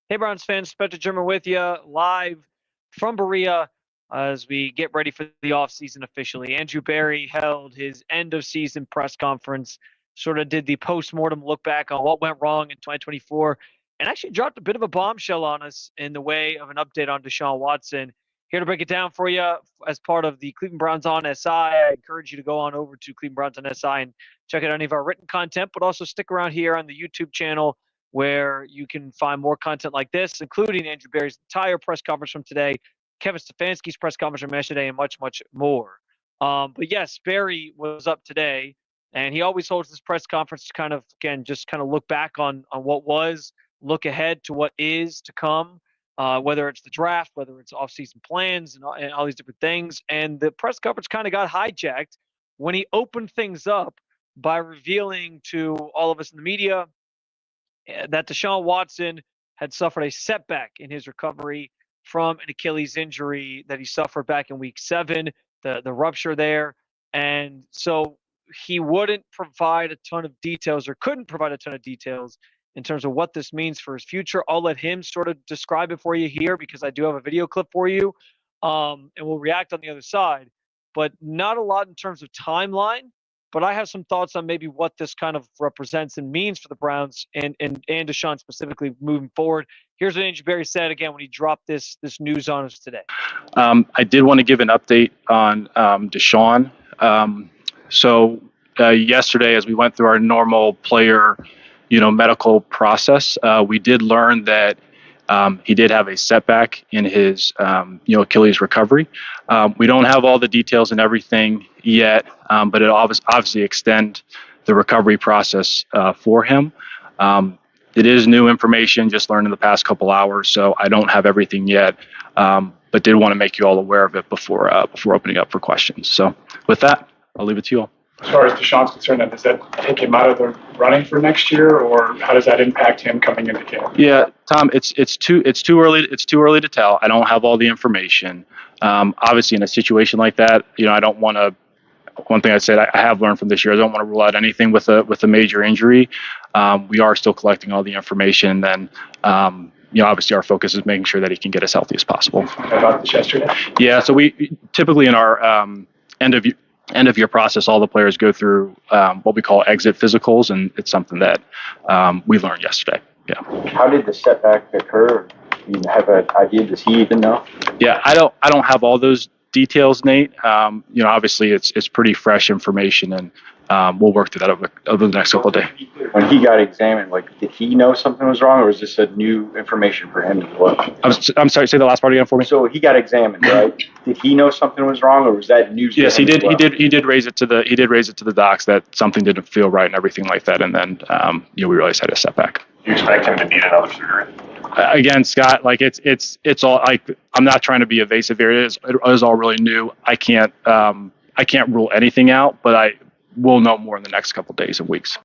Hey, Browns fans, Spencer German with you live from Berea as we get ready for the offseason officially. Andrew Berry held his end of season press conference, sort of did the post-mortem look back on what went wrong in 2024, and actually dropped a bit of a bombshell on us in the way of an update on Deshaun Watson. Here to break it down for you as part of the Cleveland Browns on SI. I encourage you to go on over to Cleveland Browns on SI and check out any of our written content, but also stick around here on the YouTube channel where you can find more content like this, including Andrew Berry's entire press conference from today, Kevin Stefanski's press conference from yesterday, and much, much more. But yes, Berry was up today, and he always holds this press conference to kind of, again, just kind of look back on what was, look ahead to what is to come, whether it's the draft, whether it's offseason plans, and all these different things. And the press conference kind of got hijacked when he opened things up by revealing to all of us in the media that Deshaun Watson had suffered a setback in his recovery from an Achilles injury that he suffered back in week 7, the rupture there. And so he wouldn't provide a ton of details, or couldn't provide a ton of details in terms of what this means for his future. I'll let him sort of describe it for you here because I do have a video clip for you, and we'll react on the other side. But not a lot in terms of timeline, but I have some thoughts on maybe what this kind of represents and means for the Browns and Deshaun specifically moving forward. Here's what Andrew Berry said again when he dropped this news on us today. I did want to give an update on Deshaun. Yesterday, as we went through our normal player, medical process, we did learn that he did have a setback in his, Achilles recovery. We don't have all the details and everything yet, but it obviously extend the recovery process for him. It is new information, just learned in the past couple hours, so I don't have everything yet, but did want to make you all aware of it before opening up for questions. So with that, I'll leave it to you all. As far as Deshaun's concerned, does that take him out of the running for next year, or how does that impact him coming into camp? Yeah, Tom, it's too early to tell. I don't have all the information. Obviously, in a situation like that, I don't want to. One thing I said I have learned from this year, I don't want to rule out anything with a major injury. We are still collecting all the information, and obviously our focus is making sure that he can get as healthy as possible. About this yesterday? Yeah, so we typically in our end of year process, all the players go through what we call exit physicals, and it's something that we learned yesterday. Yeah. How did the setback occur? Do you have an idea? Does he even know? Yeah, I don't have all those details, Nate. Obviously it's pretty fresh information, and we'll work through that over the next couple of days. When he got examined, did he know something was wrong, or was this a new information for him as well? I'm sorry, say the last part again for me. So he got examined, right? Did he know something was wrong, or was that news? Yes, he did. Well? He did raise it to the docs that something didn't feel right and everything like that, and then we realized had a setback. Do you expect him to need another surgery? Again, Scott, it's all I'm not trying to be evasive here. It is all really new. I can't rule anything out, but I will know more in the next couple of days and weeks.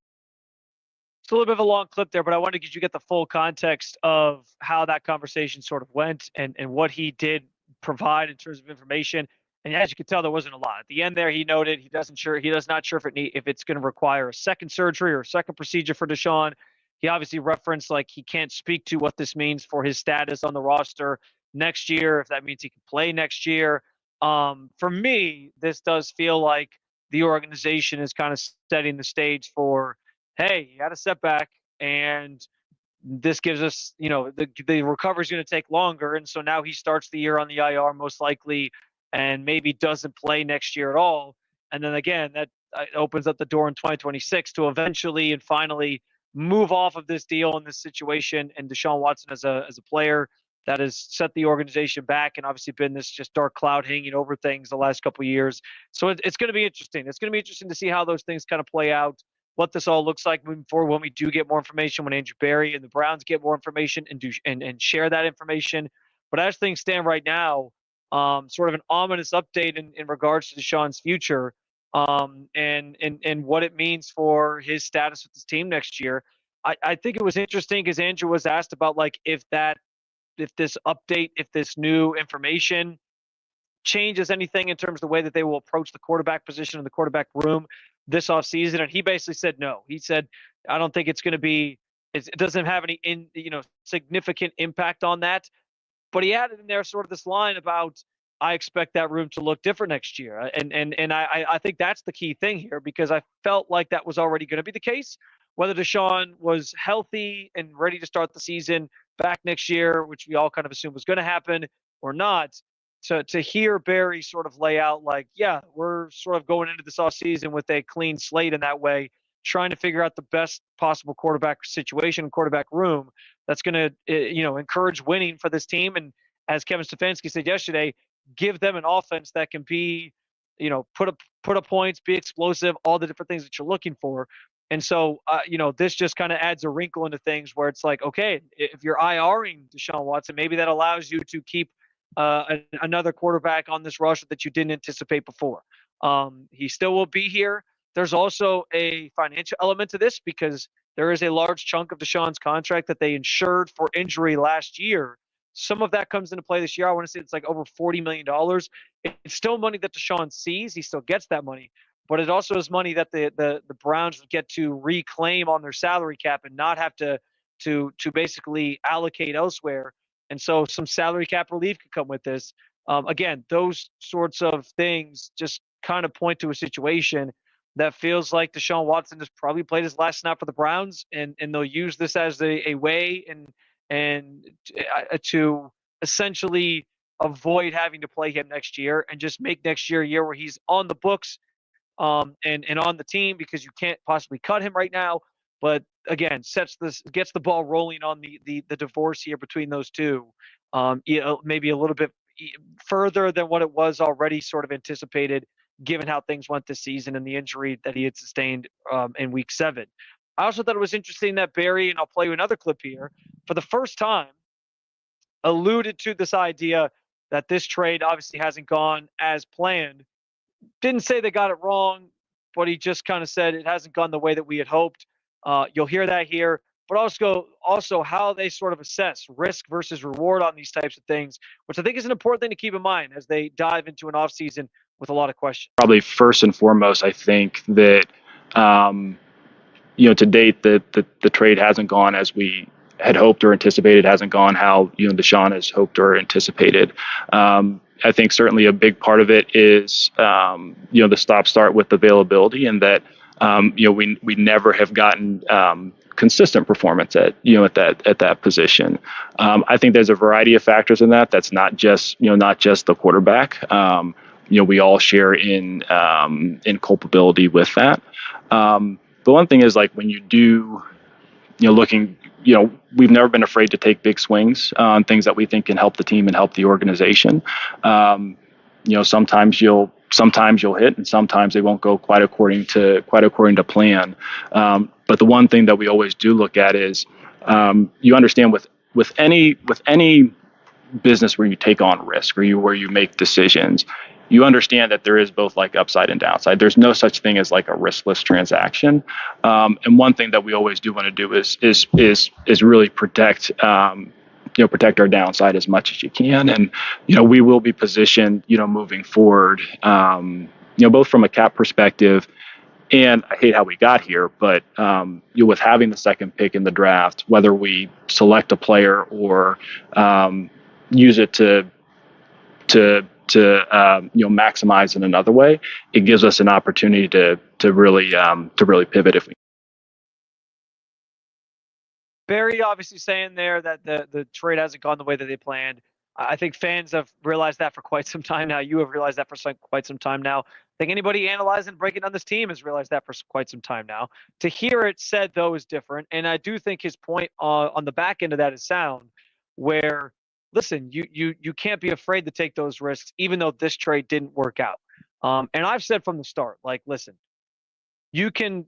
It's a little bit of a long clip there, but I wanted to get the full context of how that conversation sort of went and what he did provide in terms of information. And as you can tell, there wasn't a lot. At the end there, he noted he does not sure if it's going to require a second surgery or a second procedure for Deshaun. He obviously referenced he can't speak to what this means for his status on the roster next year, if that means he can play next year. For me, this does feel like the organization is kind of setting the stage for, hey, he had a setback, and this gives us, the recovery is going to take longer. And so now he starts the year on the IR most likely and maybe doesn't play next year at all. And then again, that opens up the door in 2026 to eventually and finally move off of this deal and this situation. And Deshaun Watson as a player that has set the organization back and obviously been this just dark cloud hanging over things the last couple of years. So it's going to be interesting. It's going to be interesting to see how those things kind of play out, what this all looks like moving forward when we do get more information, when Andrew Berry and the Browns get more information and share that information. But as things stand right now, sort of an ominous update in regards to Deshaun's future, and what it means for his status with his team next year. I think it was interesting because Andrew was asked about if this update, if this new information changes anything in terms of the way that they will approach the quarterback position in the quarterback room this offseason. And he basically said no. He said, I don't think it's going to be It doesn't have any significant impact on that. But he added in there sort of this line about, I expect that room to look different next year. And I think that's the key thing here, because I felt like that was already going to be the case. Whether Deshaun was healthy and ready to start the season back next year, which we all kind of assumed was going to happen, or not, to hear Barry sort of lay out like, yeah, we're sort of going into this offseason with a clean slate in that way, trying to figure out the best possible quarterback situation, quarterback room that's going to, encourage winning for this team. And as Kevin Stefanski said yesterday, give them an offense that can be, put up points, be explosive, all the different things that you're looking for. And so, this just kind of adds a wrinkle into things where it's like, okay, if you're IRing Deshaun Watson, maybe that allows you to keep another quarterback on this roster that you didn't anticipate before. He still will be here. There's also a financial element to this, because there is a large chunk of Deshaun's contract that they insured for injury last year. Some of that comes into play this year. I want to say it's like over $40 million. It's still money that Deshaun sees. He still gets that money. But it also is money that the Browns would get to reclaim on their salary cap and not have to basically allocate elsewhere. And so some salary cap relief could come with this. Again, those sorts of things just kind of point to a situation that feels like Deshaun Watson has probably played his last snap for the Browns, and they'll use this as a way and to essentially avoid having to play him next year, and just make next year a year where he's on the books and on the team, because you can't possibly cut him right now. But again, gets the ball rolling on the divorce here between those two, maybe a little bit further than what it was already sort of anticipated, given how things went this season and the injury that he had sustained in Week 7. I also thought it was interesting that Barry, and I'll play you another clip here, for the first time alluded to this idea that this trade obviously hasn't gone as planned. Didn't say they got it wrong, but he just kind of said it hasn't gone the way that we had hoped. You'll hear that here, but also how they sort of assess risk versus reward on these types of things, which I think is an important thing to keep in mind as they dive into an offseason with a lot of questions. Probably first and foremost, I think that to date the trade hasn't gone as we had hoped or anticipated, hasn't gone how Deshaun has hoped or anticipated. I think certainly a big part of it is the stop-start with availability, and that we never have gotten consistent performance at that position. I think there's a variety of factors in that. That's not just the quarterback. We all share in culpability with that. But one thing is, like, when you do, we've never been afraid to take big swings on things that we think can help the team and help the organization. Sometimes you'll hit, and sometimes they won't go quite according to plan. But the one thing that we always do look at is, you understand with any business where you take on risk, or where you make decisions, you understand that there is both like upside and downside. There's no such thing as like a riskless transaction. And one thing that we always do want to do is really protect our downside as much as you can. And we will be positioned moving forward, both from a cap perspective, and I hate how we got here, but with having the second pick in the draft, whether we select a player or use it to maximize in another way, it gives us an opportunity to really pivot if we. Barry obviously saying there that the trade hasn't gone the way that they planned. I think fans have realized that for quite some time now. You have realized that for quite some time now. I think anybody analyzing and breaking down this team has realized that for quite some time now. To hear it said, though, is different. And I do think his point on the back end of that is sound, where, listen, you can't be afraid to take those risks, even though this trade didn't work out. And I've said from the start, like, listen, you can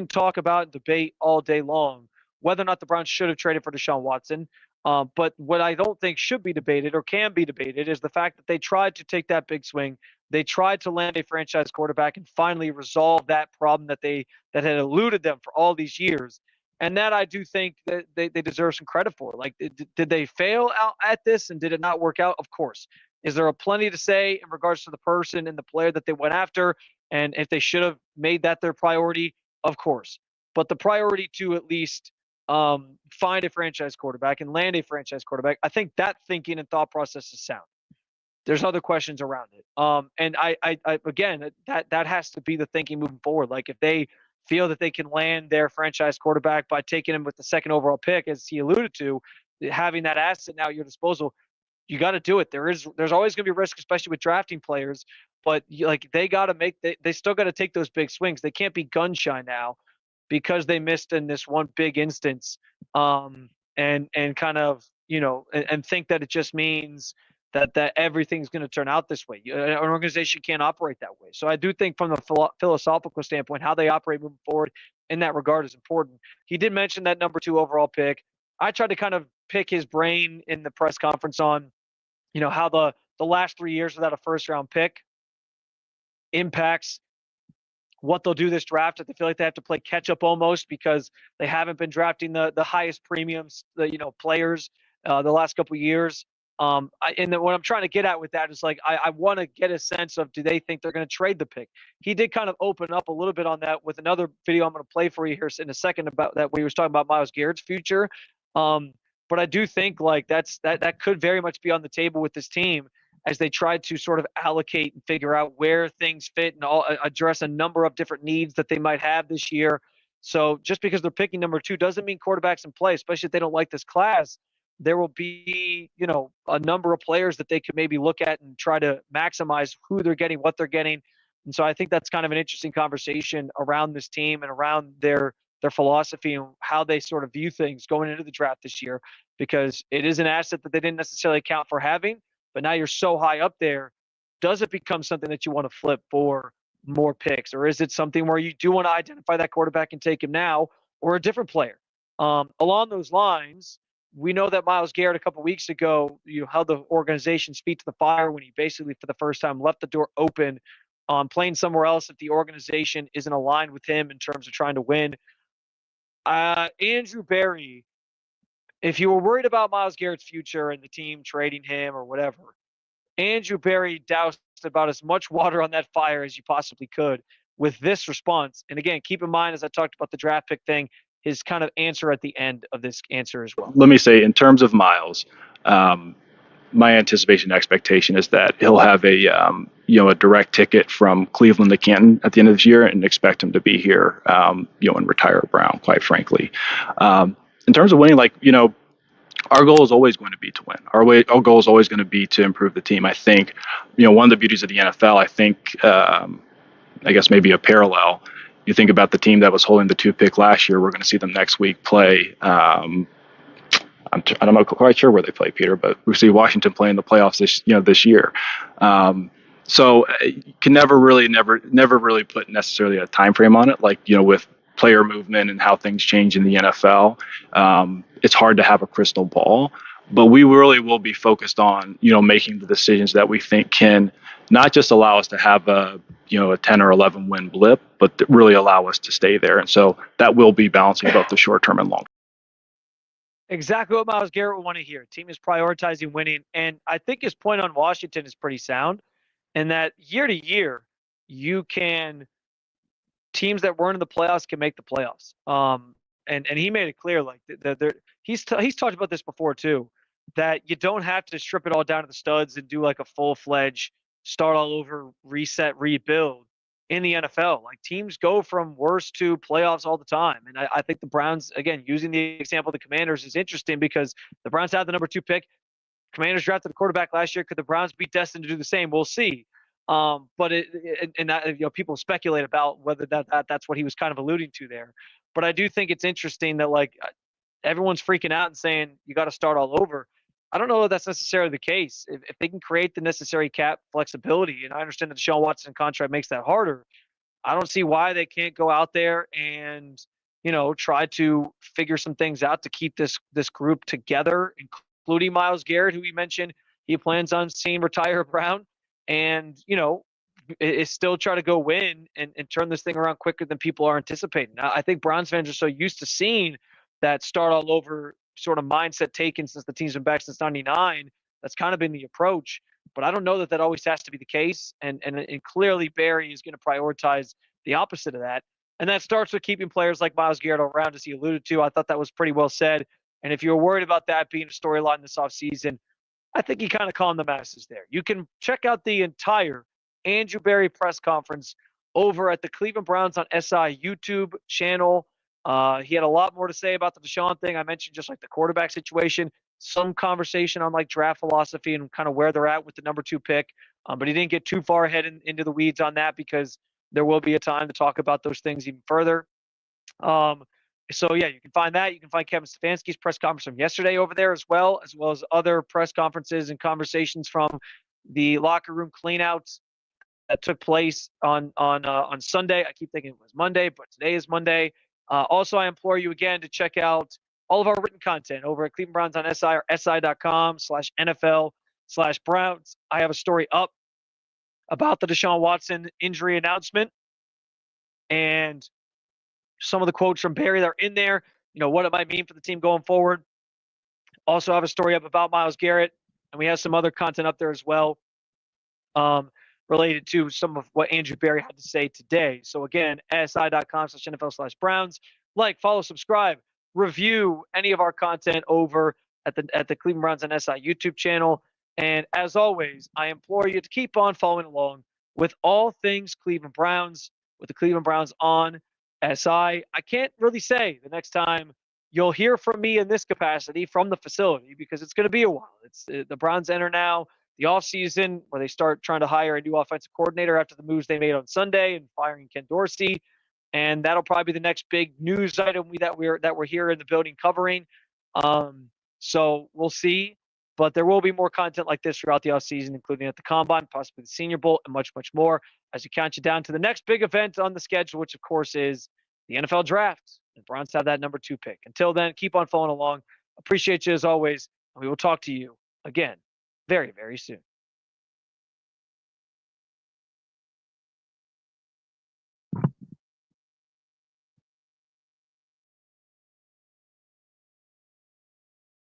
talk about and debate all day long whether or not the Browns should have traded for Deshaun Watson. But what I don't think should be debated or can be debated is the fact that they tried to take that big swing. They tried to land a franchise quarterback and finally resolve that problem that had eluded them for all these years. And that I do think that they deserve some credit for. Like, did they fail out at this, and did it not work out? Of course. Is there plenty to say in regards to the person and the player that they went after, and if they should have made that their priority? Of course. but the priority to at least find a franchise quarterback and land a franchise quarterback, I think that thinking and thought process is sound. There's other questions around it. And I again, that has to be the thinking moving forward. Like if they feel that they can land their franchise quarterback by taking him with the second overall pick, as he alluded to, having that asset now at your disposal, you got to do it. There's always going to be risk, especially with drafting players. But like they got to they still got to take those big swings. They can't be gun shy now because they missed in this one big instance. And kind of and think that it just means that everything's going to turn out this way. An organization can't operate that way. So I do think from the philosophical standpoint, how they operate moving forward in that regard is important. He did mention that number 2 overall pick. I tried to kind of pick his brain in the press conference on, how the last 3 years without a first round pick impacts what they'll do this draft. If they feel like they have to play catch up almost because they haven't been drafting the highest premiums, players the last couple of years. And then what I'm trying to get at with that is like, I want to get a sense of, do they think they're going to trade the pick? He did kind of open up a little bit on that with another video I'm going to play for you here in a second about that, where he was talking about Myles Garrett's future. But I do think like that could very much be on the table with this team as they try to sort of allocate and figure out where things fit and address a number of different needs that they might have this year. So just because they're picking number 2 doesn't mean quarterbacks in play, especially if they don't like this class. There will be, a number of players that they could maybe look at and try to maximize who they're getting, what they're getting. And so I think that's kind of an interesting conversation around this team and around their philosophy and how they sort of view things going into the draft this year, because it is an asset that they didn't necessarily account for having, but now you're so high up there. Does it become something that you want to flip for more picks? Or is it something where you do want to identify that quarterback and take him now, or a different player? Along those lines, we know that Myles Garrett a couple of weeks ago, held the organization's feet to the fire when he basically for the first time left the door open on playing somewhere else if the organization isn't aligned with him in terms of trying to win. Andrew Berry, if you were worried about Myles Garrett's future and the team trading him or whatever, Andrew Berry doused about as much water on that fire as you possibly could with this response. And again, keep in mind, as I talked about the draft pick thing, his kind of answer at the end of this answer as well. Let me say, in terms of Myles, my anticipation expectation is that he'll have a direct ticket from Cleveland to Canton at the end of this year, and expect him to be here, and retire at Brown, quite frankly. In terms of winning, our goal is always going to be to win. Our goal is always going to be to improve the team. I think, one of the beauties of the NFL, I think, I guess maybe a parallel. You think about the team that was holding the 2 pick last year. We're going to see them next week play. I'm not quite sure where they play, Peter, but we see Washington play in the playoffs this year. So you can never really put necessarily a time frame on it. With player movement and how things change in the NFL, it's hard to have a crystal ball. But we really will be focused on making the decisions that we think can not just allow us to have a 10 or 11 win blip, but really allow us to stay there. And so that will be balancing both the short term and long term. Exactly what Myles Garrett would want to hear. Team is prioritizing winning. And I think his point on Washington is pretty sound, and that year to year, teams that weren't in the playoffs can make the playoffs. And he made it clear, like he's talked about this before too, that you don't have to strip it all down to the studs and do like a full-fledged start all over, reset, rebuild in the NFL. Like teams go from worst to playoffs all the time. And I think the Browns, again, using the example of the Commanders, is interesting because the Browns had the number 2 pick. Commanders drafted a quarterback last year. Could the Browns be destined to do the same? We'll see. But people speculate about whether that's what he was kind of alluding to there. But I do think it's interesting that like everyone's freaking out and saying you got to start all over. I don't know if that's necessarily the case. If they can create the necessary cap flexibility, and I understand that the Deshaun Watson contract makes that harder, I don't see why they can't go out there and try to figure some things out to keep this group together, including Myles Garrett, who he mentioned he plans on seeing retire Brown, and is still try to go win and turn this thing around quicker than people are anticipating. Now, I think Browns fans are so used to seeing that start all over sort of mindset taken since the team's been back since '99. That's kind of been the approach, but I don't know that always has to be the case. And clearly Barry is going to prioritize the opposite of that. And that starts with keeping players like Myles Garrett around, as he alluded to. I thought that was pretty well said. And if you're worried about that being a storyline this offseason, I think he kind of calmed the masses there. You can check out the entire Andrew Berry press conference over at the Cleveland Browns on SI YouTube channel. He had a lot more to say about the Deshaun thing. I mentioned just like the quarterback situation, some conversation on like draft philosophy and kind of where they're at with the number 2 pick. But he didn't get too far ahead into the weeds on that because there will be a time to talk about those things even further. So yeah, you can find that. You can find Kevin Stefanski's press conference from yesterday over there as well as other press conferences and conversations from the locker room cleanouts that took place on Sunday. I keep thinking it was Monday, but today is Monday. Also, I implore you again to check out all of our written content over at Cleveland Browns on SI or si.com/NFL/Browns. I have a story up about the Deshaun Watson injury announcement and some of the quotes from Barry that are in there, what it might mean for the team going forward. Also have a story up about Myles Garrett, and we have some other content up there as well related to some of what Andrew Berry had to say today. So again, si.com/NFL/Browns. Like, follow, subscribe, review any of our content over at the Cleveland Browns and SI YouTube channel. And as always, I implore you to keep on following along with all things Cleveland Browns, with the Cleveland Browns on SI. I can't really say the next time you'll hear from me in this capacity from the facility because it's going to be a while. It's the Browns enter now the offseason where they start trying to hire a new offensive coordinator after the moves they made on Sunday and firing Ken Dorsey. And that'll probably be the next big news item that we're here in the building covering. So we'll see. But there will be more content like this throughout the offseason, including at the Combine, possibly the Senior Bowl, and much, much more as we count you down to the next big event on the schedule, which, of course, is the NFL Draft. The Browns have that number 2 pick. Until then, keep on following along. Appreciate you as always, and we will talk to you again very, very soon.